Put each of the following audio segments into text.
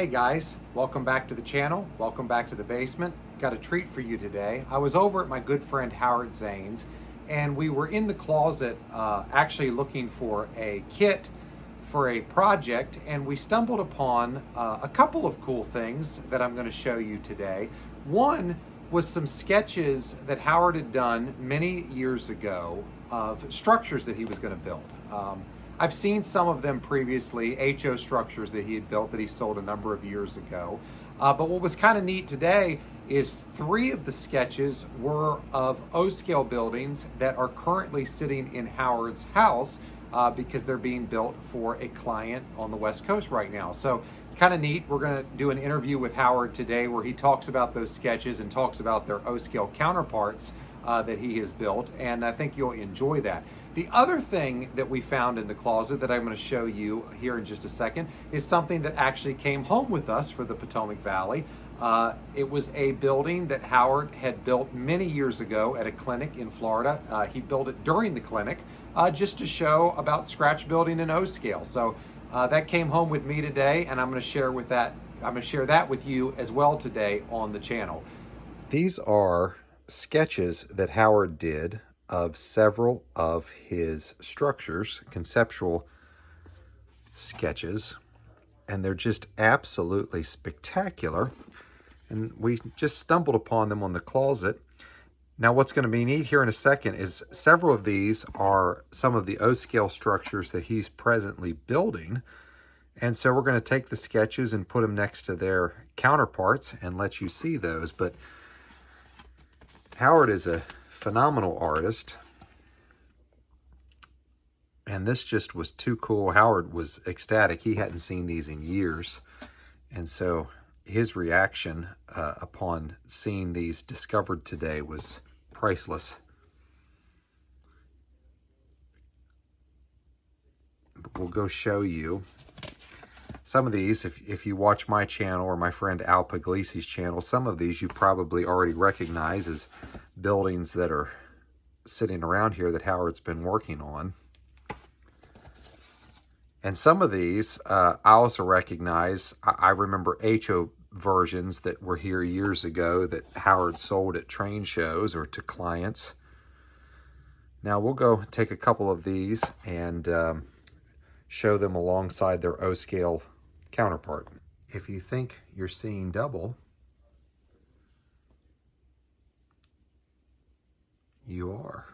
Hey guys, welcome back to the channel. Welcome back to the basement. Got a treat for you today. I was over at my good friend Howard Zane's and we were in the closet actually looking for a kit for a project, and we stumbled upon a couple of cool things that I'm going to show you today. One was some sketches that Howard had done many years ago of structures that he was going to build. I've seen some of them previously, HO structures that he had built that he sold a number of years ago. But what was kind of neat today is 3 of the sketches were of O-scale buildings that are currently sitting in Howard's house because they're being built for a client on the West Coast right now. So it's kind of neat. We're going to do an interview with Howard today where he talks about those sketches and talks about their O-scale counterparts that he has built, and I think you'll enjoy that. The other thing that we found in the closet that I'm going to show you here in just a second is something that actually came home with us for the Potomac Valley. It was a building that Howard had built many years ago at a clinic in Florida. He built it during the clinic just to show about scratch building in O-scale. So that came home with me today, and I'm going to share that with you as well today on the channel. These are sketches that Howard did of several of his structures, conceptual sketches, and they're just absolutely spectacular. And we just stumbled upon them on the closet. Now what's going to be neat here in a second is several of these are some of the O-scale structures that he's presently building. And so we're going to take the sketches and put them next to their counterparts and let you see those. But Howard is a phenomenal artist, and this just was too cool. Howard was ecstatic. He hadn't seen these in years, and so his reaction upon seeing these discovered today was priceless. But we'll go show you some of these. If you watch my channel or my friend Al Puglisi's channel, some of these you probably already recognize as buildings that are sitting around here that Howard's been working on. And some of these I also recognize. I remember HO versions that were here years ago that Howard sold at train shows or to clients. Now we'll go take a couple of these and show them alongside their O-scale counterpart. If you think you're seeing double, you are.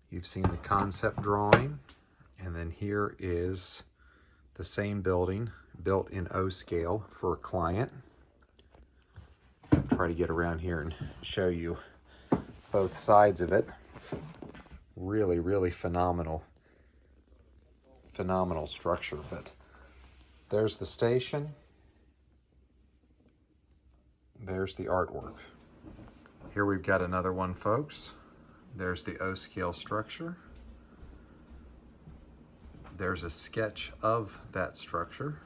You've seen the concept drawing, and then here is the same building built in O-scale for a client. I'll try to get around here and show you both sides of it. Really, really phenomenal structure. But there's the station, there's the artwork. Here we've got another one, folks. There's the O-scale structure. There's a sketch of that structure.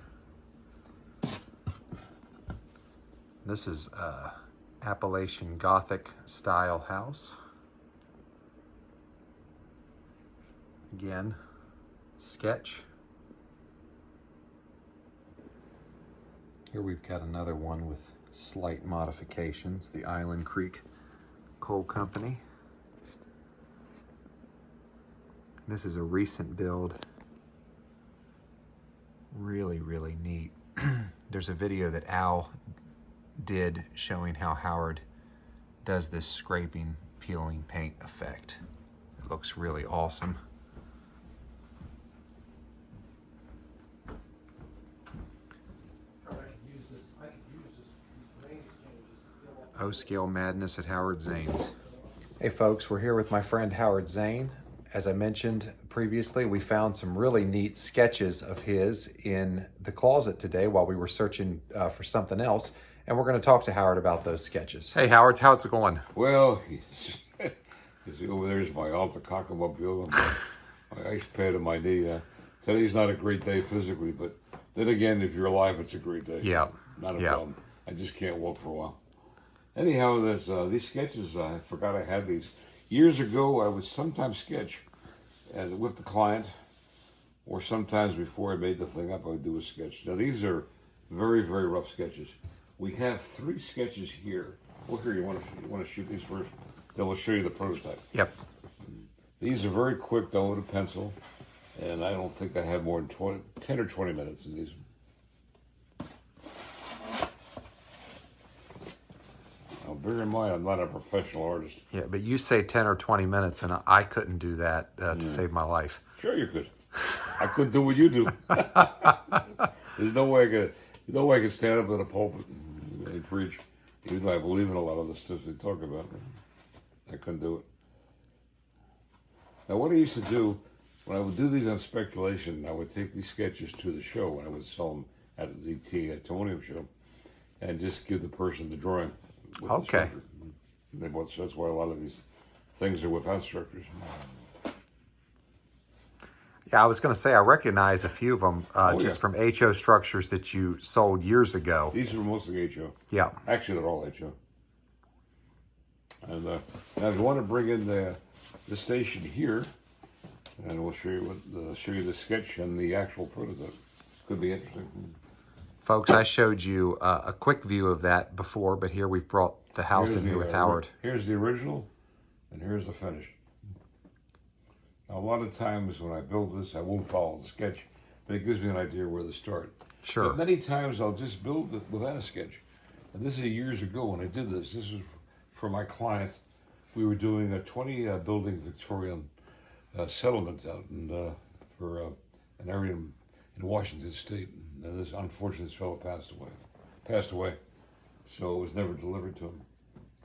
This is a Appalachian Gothic style house. Again, sketch. Here we've got another one with slight modifications, the Island Creek Coal Company. This is a recent build. Really, really neat. There's a video that Al did showing how Howard does this scraping, peeling paint effect. It looks really awesome. O-scale madness at Howard Zane's. Hey folks, we're here with my friend Howard Zane. As I mentioned previously, we found some really neat sketches of his in the closet today while we were searching for something else, and we're going to talk to Howard about those sketches. Hey Howard, how's it going? Well, over there's my Alta Cockamobile, my ice pad on my knee. Today's not a great day physically, but then again, if you're alive, it's a great day. Yeah. Not a problem. I just can't walk for a while. Anyhow, these sketches, I forgot I had these. Years ago, I would sometimes sketch with the client or sometimes before I made the thing up, I would do a sketch. Now these are very, very rough sketches. We have 3 sketches here. Well, here, you want to shoot these first? Then we'll show you the prototype. Yep. These are very quick, done with a pencil, and I don't think I have more than 10 or 20 minutes in these. Now, bear in mind, I'm not a professional artist. Yeah, but you say 10 or 20 minutes, and I couldn't do that to save my life. Sure, you could. I couldn't do what you do. There's no way I could stand up at a pulpit and preach. Even though I believe in a lot of the stuff they talk about, I couldn't do it. Now, what I used to do when I would do these on speculation, I would take these sketches to the show, and I would sell them at the Titanium show, and just give the person the drawing. With Okay. The that's why a lot of these things are without structures. Yeah, I was going to say I recognize a few of them just yeah. from HO structures that you sold years ago. These are mostly HO. Yeah. Actually, they're all HO. And now, if you want to bring in the station here, and we'll show you the sketch and the actual prototype. Could be interesting. Folks, I showed you a quick view of that before, but here we've brought the house in here with Howard. Here's the original, and here's the finish. Now, a lot of times when I build this, I won't follow the sketch, but it gives me an idea where to start. Sure. But many times I'll just build it without a sketch. And this is years ago when I did this. This was for my client. We were doing a 20-building Victorian settlement out for an area in Washington State. And this, unfortunately, this fellow passed away. So it was never delivered to him.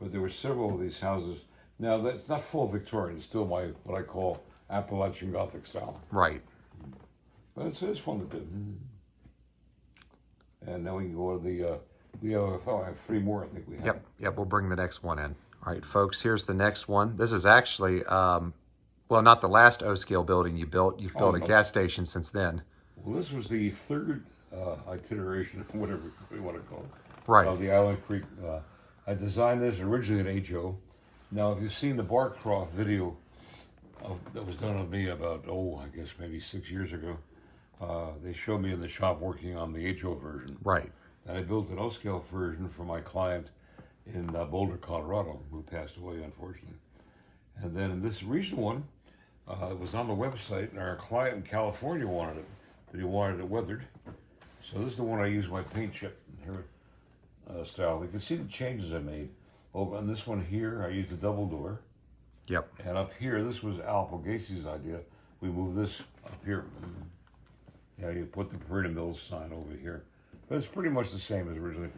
But there were several of these houses. Now, that's not full Victorian. It's still what I call Appalachian Gothic style. Right. But it's fun to do. And then we can go to I have 3 more, I think we have. Yep, we'll bring the next one in. All right, folks, here's the next one. This is actually, well, not the last O-scale building you built. You've built a gas station since then. Well, this was the 3rd iteration, whatever we want to call it. Right. Of the Island Creek. I designed this originally in HO. Now, if you've seen the Barcroft video that was done of me about, I guess maybe 6 years ago, they showed me in the shop working on the HO version. Right. And I built an O-scale version for my client in Boulder, Colorado, who passed away, unfortunately. And then in this recent one, it was on the website, and our client in California wanted it, but he wanted it weathered. So this is the one I used my paint chip here style. You can see the changes I made. On this one here, I used a double door. Yep. And up here, this was Al Pogasi's idea. We moved this up here. You put the Perina Mills sign over here. But it's pretty much the same as originally.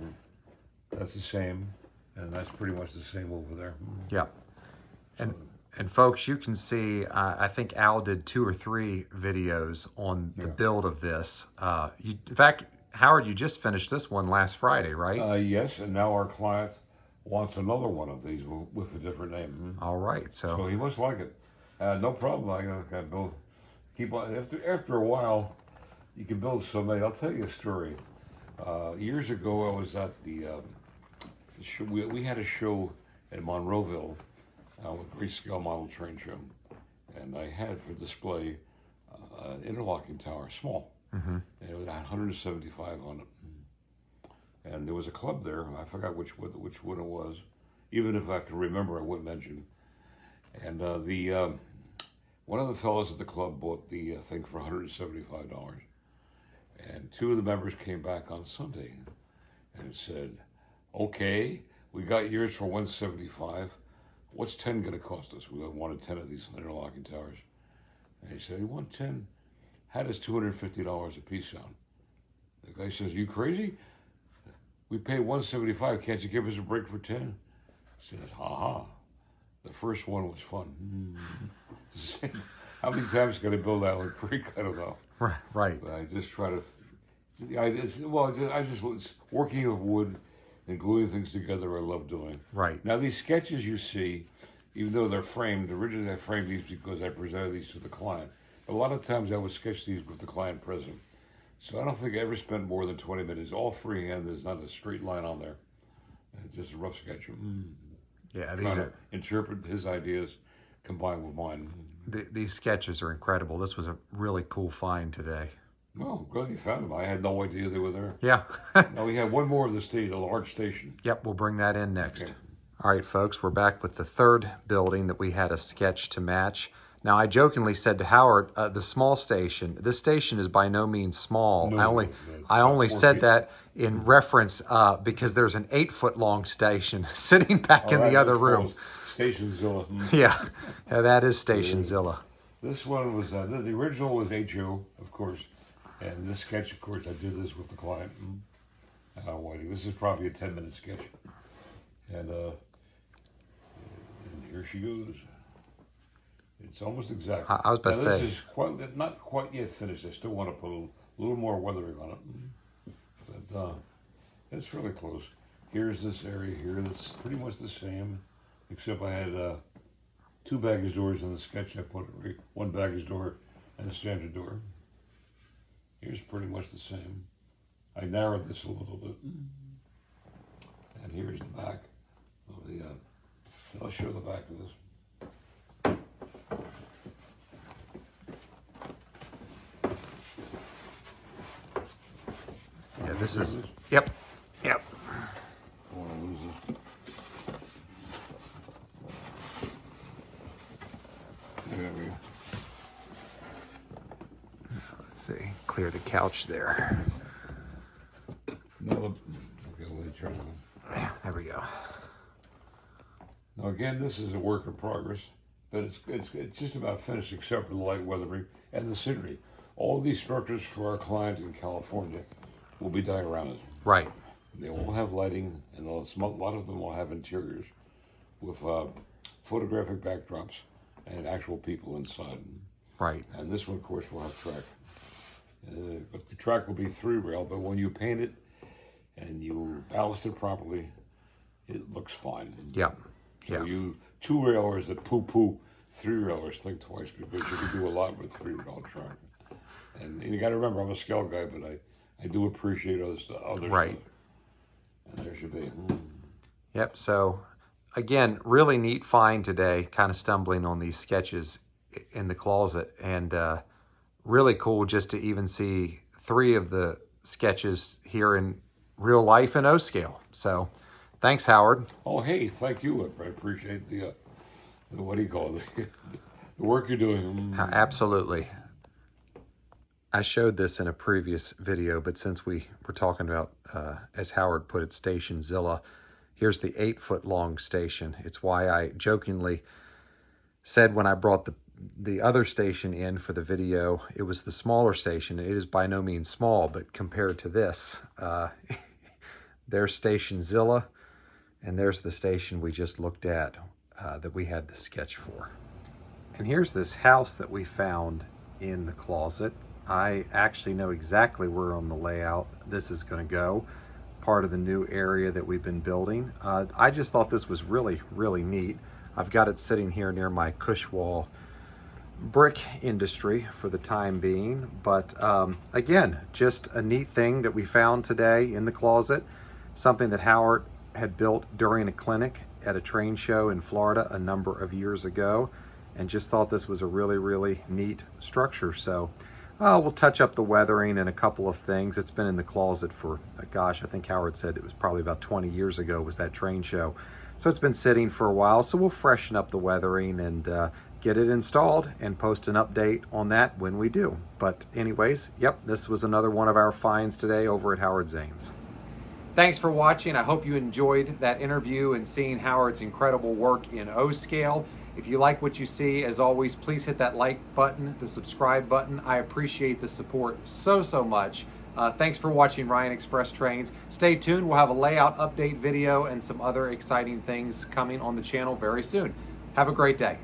That's the same, and that's pretty much the same over there. Yep. And folks, you can see, I think Al did 2 or 3 videos on the build of this. In fact, Howard, you just finished this one last Friday, right? Yes, and now our client wants another one of these with a different name. All right, So he must like it. No problem. I gotta build. Keep on. After a while, you can build so many. I'll tell you a story. Years ago, I was at the show. We had a show at Monroeville, with Great Scale Model Train Show, and I had for display an interlocking tower, small, and it was 175 on it. And there was a club there. I forgot which one it was. Even if I could remember, I wouldn't mention. And one of the fellows at the club bought the thing for $175. And 2 of the members came back on Sunday and said, "Okay, we got yours for $175. What's 10 going to cost us? We wanted 10 of these interlocking towers." And he said, "You want 10? How does $250 a piece sound?" The guy says, "You crazy? We pay $175. Can't you give us a break for 10? He says, "Ha. The first one was fun." How many times can I build Island Creek? I don't know. Right. But I just try to. It's working with wood and gluing things together. I love doing. Right. Now these sketches you see, even though they're framed, originally I framed these because I presented these to the client. A lot of times I would sketch these with the client present. So I don't think I ever spent more than 20 minutes. All freehand. There's not a straight line on there. It's just a rough sketch. Yeah, these are interpret his ideas. combined with mine. These sketches are incredible. This was a really cool find today. Well, glad you found them. I had no idea they were there. Yeah. Now we have one more of the station, a large station. Yep, we'll bring that in next. Okay. All right, folks, we're back with the third building that we had a sketch to match. Now, I jokingly said to Howard, the small station, this station is by no means small. No, I only said feet. that in reference because there's an 8-foot long station sitting back in the other room. StationZilla. Yeah, that is StationZilla. This one was, the original was HO, of course. And this sketch, of course, I did this with the client. This is probably a 10-minute sketch. And here she goes. It's almost exact. I was about to say. This is not quite yet finished. I still want to put a little more weathering on it. But it's really close. Here's this area here that's pretty much the same, except I had 2 baggage doors in the sketch. I put 1 baggage door and a standard door. Here's pretty much the same. I narrowed this a little bit. And here's the back of the, I'll show the back of this. Yeah, this is, yep. I don't want to lose it. There we go. Let's see, clear the couch there. No, okay, let me try one. There we go. Now again, this is a work in progress, but it's just about finished except for the light weathering and the scenery. All these structures for our client in California will be dioramas. Right. They all have lighting, and a lot of them will have interiors with photographic backdrops and actual people inside. Right. And this one, of course, will have track. But the track will be 3-rail, but when you paint it and you ballast it properly, it looks fine. Yep. So Yeah. you 2-railers that poo-poo, 3-railers think twice because you can do a lot with 3-rail track. And you got to remember, I'm a scale guy, but I do appreciate other stuff. Right. And there should be. Yep. So, again, really neat find today. Kind of stumbling on these sketches in the closet, and really cool just to even see 3 of the sketches here in real life in O scale. So, thanks, Howard. Oh, hey, thank you. I appreciate the what do you call it? The work you're doing. Absolutely. I showed this in a previous video, but since we were talking about, as Howard put it, StationZilla, here's the 8-foot long station. It's why I jokingly said when I brought the other station in for the video, it was the smaller station. It is by no means small, but compared to this, there's StationZilla, and there's the station we just looked at that we had the sketch for. And here's this house that we found in the closet. I actually know exactly where on the layout this is going to go, part of the new area that we've been building. I just thought this was really, really neat. I've got it sitting here near my cush wall brick industry for the time being, but again, just a neat thing that we found today in the closet, something that Howard had built during a clinic at a train show in Florida a number of years ago, and just thought this was a really, really neat structure. So we'll touch up the weathering and a couple of things. It's been in the closet for, gosh, I think Howard said it was probably about 20 years ago was that train show. So it's been sitting for a while, so we'll freshen up the weathering and get it installed and post an update on that when we do. But anyways, yep, this was another one of our finds today over at Howard Zane's. Thanks for watching. I hope you enjoyed that interview and seeing Howard's incredible work in O scale. If you like what you see, as always, please hit that like button, the subscribe button. I appreciate the support so much. Thanks for watching Ryan Express Trains. Stay tuned. We'll have a layout update video and some other exciting things coming on the channel very soon. Have a great day.